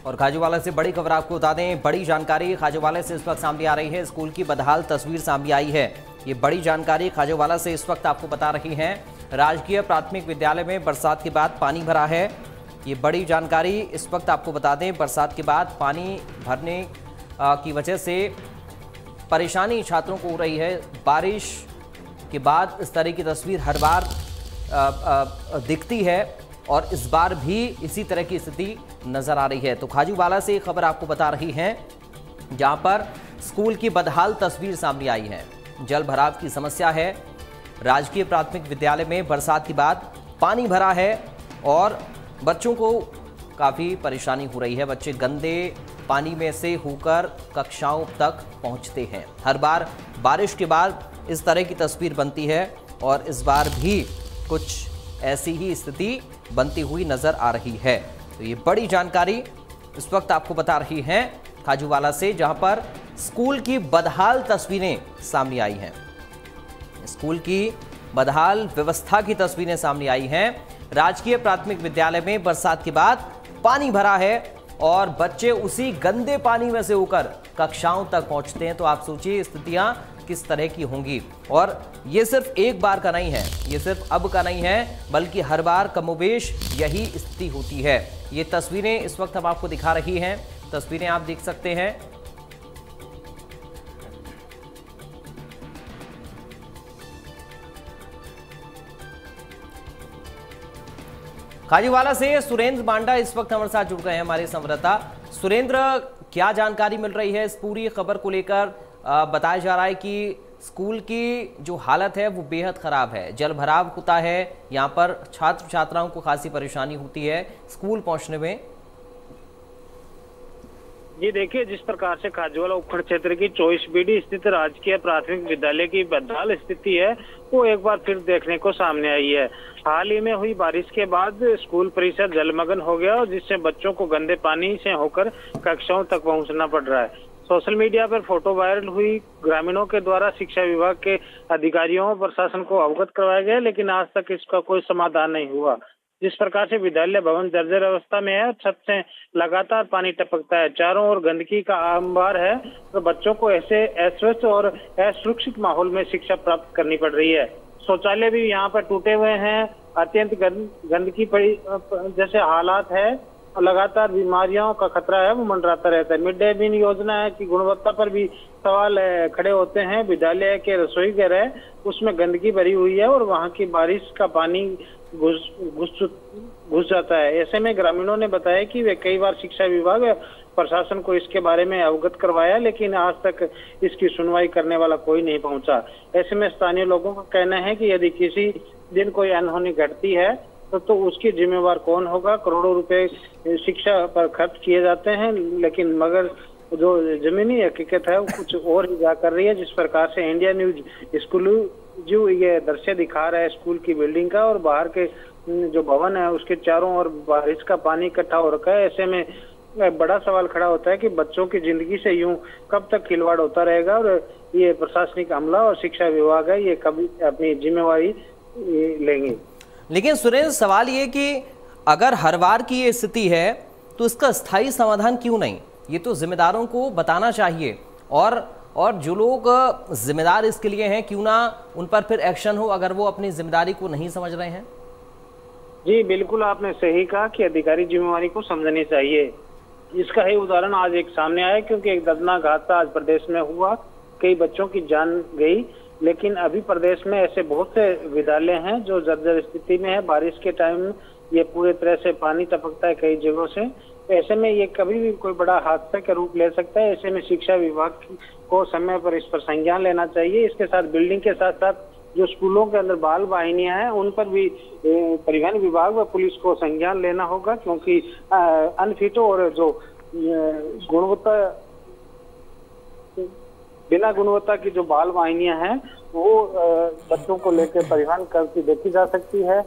और खाजूवाला से बड़ी खबर आपको बता दें, बड़ी जानकारी खाजूवाला से इस वक्त सामने आ रही है। स्कूल की बदहाल तस्वीर सामने आई है। ये बड़ी जानकारी खाजूवाला से इस वक्त आपको बता रही हैं। राजकीय प्राथमिक विद्यालय में बरसात के बाद पानी भरा है। ये बड़ी जानकारी इस वक्त आपको बता दें, बरसात के बाद पानी भरने की वजह से परेशानी छात्रों को हो रही है। बारिश के बाद इस तरह की तस्वीर हर बार दिखती है और इस बार भी इसी तरह की स्थिति नजर आ रही है। तो खाजूवाला से खबर आपको बता रही हैं, जहां पर स्कूल की बदहाल तस्वीर सामने आई है। जल भराव की समस्या है। राजकीय प्राथमिक विद्यालय में बरसात के बाद पानी भरा है और बच्चों को काफ़ी परेशानी हो रही है। बच्चे गंदे पानी में से होकर कक्षाओं तक पहुंचते हैं। हर बार बारिश के बाद इस तरह की तस्वीर बनती है और इस बार भी कुछ ऐसी ही स्थिति बनती हुई नजर आ रही है। तो ये बड़ी जानकारी इस वक्त आपको बता रही हैं खाजूवाला से, जहां पर स्कूल की बदहाल तस्वीरें सामने आई हैं। स्कूल की बदहाल व्यवस्था की तस्वीरें सामने आई हैं। राजकीय प्राथमिक विद्यालय में बरसात के बाद पानी भरा है और बच्चे उसी गंदे पानी में से होकर कक्षाओं तक पहुंचते हैं। तो आप सोचिए स्थितियां किस तरह की होंगी। और ये सिर्फ एक बार का नहीं है, ये सिर्फ अब का नहीं है, बल्कि हर बार कमोबेश यही स्थिति होती है। ये तस्वीरें इस वक्त हम आपको दिखा रही हैं। तस्वीरें आप देख सकते हैं। खाजूवाला से सुरेंद्र मांडा इस वक्त हमारे साथ जुड़ गए हैं, हमारे संवाददाता। सुरेंद्र, क्या जानकारी मिल रही है इस पूरी खबर को लेकर? बताया जा रहा है कि स्कूल की जो हालत है वो बेहद ख़राब है, जल भराव होता है, यहाँ पर छात्र छात्राओं को खासी परेशानी होती है स्कूल पहुंचने में। जी देखिए, जिस प्रकार से खाजूवाला उपखंड क्षेत्र की 24 बीडी स्थित राजकीय प्राथमिक विद्यालय की बदहाल स्थिति है, वो एक बार फिर देखने को सामने आई है। हाल ही में हुई बारिश के बाद स्कूल परिसर जलमग्न हो गया और जिससे बच्चों को गंदे पानी से होकर कक्षाओं तक पहुंचना पड़ रहा है। सोशल मीडिया पर फोटो वायरल हुई। ग्रामीणों के द्वारा शिक्षा विभाग के अधिकारियों और प्रशासन को अवगत करवाया गया, लेकिन आज तक इसका कोई समाधान नहीं हुआ। जिस प्रकार से विद्यालय भवन जर्जर अवस्था में है, छत से लगातार पानी टपकता है, चारों ओर गंदगी का अंबार है, तो बच्चों को ऐसे अस्वस्थ और असुरक्षित माहौल में शिक्षा प्राप्त करनी पड़ रही है। शौचालय भी यहाँ पर टूटे हुए हैं, अत्यंत गंदगी पड़ी जैसे हालात है और लगातार बीमारियों का खतरा है वो मंडराता रहता है। मिड डे मील योजना है कि गुणवत्ता पर भी सवाल खड़े होते हैं। विद्यालय के रसोई घर है, उसमें गंदगी भरी हुई है और वहाँ की बारिश का पानी घुस जाता है। ऐसे में ग्रामीणों ने बताया कि वे कई बार शिक्षा विभाग प्रशासन को इसके बारे में अवगत करवाया, लेकिन आज तक इसकी सुनवाई करने वाला कोई नहीं पहुंचा। ऐसे में स्थानीय लोगों का कहना है कि यदि किसी दिन कोई अनहोनी घटती है तो उसकी जिम्मेवार कौन होगा। करोड़ों रुपए शिक्षा पर खर्च किए जाते हैं, लेकिन मगर जो जमीनी हकीकत है वो कुछ और ही जा कर रही है। जिस प्रकार से इंडिया न्यूज स्कूल जो ये दृश्य दिखा रहा है स्कूल की बिल्डिंग का, और बाहर के जो भवन है उसके चारों ओर बारिश का पानी इकट्ठा हो रखा है। ऐसे में बड़ा सवाल खड़ा होता है कि बच्चों की जिंदगी से यूं कब तक खिलवाड़ होता रहेगा और ये प्रशासनिक अमला और शिक्षा विभाग है, ये कभी अपनी जिम्मेवारी लेंगे। लेकिन सुरेंद्र, सवाल ये कि अगर हर बार की ये स्थिति है तो इसका स्थायी समाधान क्यों नहीं? ये तो जिम्मेदारों को बताना चाहिए और जो लोग जिम्मेदार इसके लिए हैं, क्यों ना उन पर फिर एक्शन हो अगर वो अपनी जिम्मेदारी को नहीं समझ रहे हैं। जी बिल्कुल, आपने सही कहा कि अधिकारी जिम्मेवारी को समझनी चाहिए। इसका ही उदाहरण आज एक सामने आया, क्योंकि एक दर्दनाक हादसा आज प्रदेश में हुआ, कई बच्चों की जान गई। लेकिन अभी प्रदेश में ऐसे बहुत से विद्यालय हैं जो जर्जर स्थिति में है। बारिश के टाइम ये पूरे तरह से पानी टपकता है कई जगहों से। तो ऐसे में ये कभी भी कोई बड़ा हादसा का रूप ले सकता है। ऐसे में शिक्षा विभाग को समय पर इस पर संज्ञान लेना चाहिए। इसके साथ बिल्डिंग के साथ साथ जो स्कूलों के अंदर बाल वाहिनियां हैं उन पर भी परिवहन विभाग व पुलिस को संज्ञान लेना होगा, क्योंकि अनफिट और जो बिना गुणवत्ता की जो बाल वाहिनियां हैं वो बच्चों को लेकर परिवहन करती देखी जा सकती है।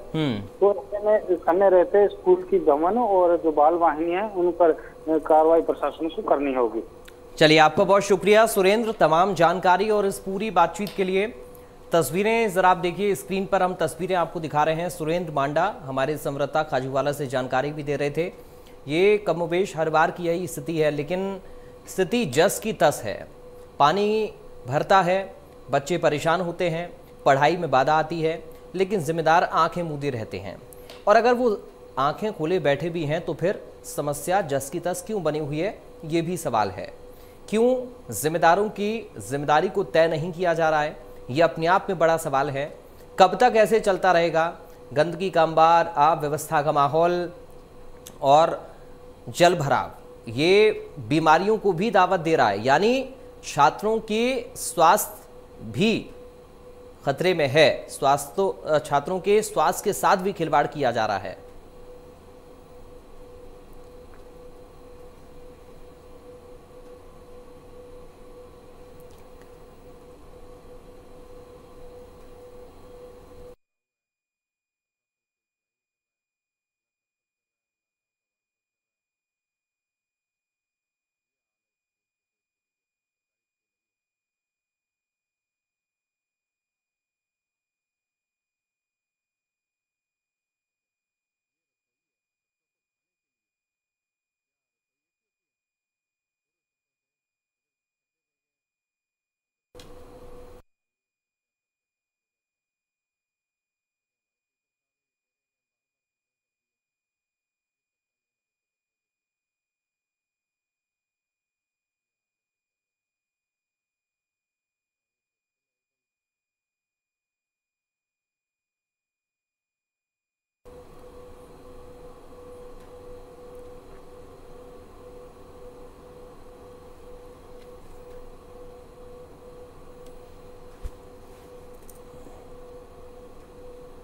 तो ऐसे में समय रहते स्कूल की भवन और जो बाल वाहिनियां हैं उन पर कार्रवाई प्रशासन को करनी होगी। चलिए, आपका बहुत शुक्रिया सुरेंद्र, तमाम जानकारी और इस पूरी बातचीत के लिए। तस्वीरें जरा आप देखिए, स्क्रीन पर हम तस्वीरें आपको दिखा रहे हैं। सुरेंद्र मांडा हमारे संवाददाता खाजूवाला से जानकारी भी दे रहे थे। ये कमोबेश हर बार की यही स्थिति है, लेकिन स्थिति जस की तस है। पानी भरता है, बच्चे परेशान होते हैं, पढ़ाई में बाधा आती है, लेकिन जिम्मेदार आंखें मूंदे रहते हैं। और अगर वो आंखें खोले बैठे भी हैं तो फिर समस्या जस की तस क्यों बनी हुई है, ये भी सवाल है। क्यों जिम्मेदारों की जिम्मेदारी को तय नहीं किया जा रहा है, ये अपने आप में बड़ा सवाल है। कब तक ऐसे चलता रहेगा? गंदगी का अंबार, अव्यवस्था का माहौल और जल भराव ये बीमारियों को भी दावत दे रहा है, यानी छात्रों के स्वास्थ्य भी खतरे में है। छात्रों के स्वास्थ्य के साथ भी खिलवाड़ किया जा रहा है।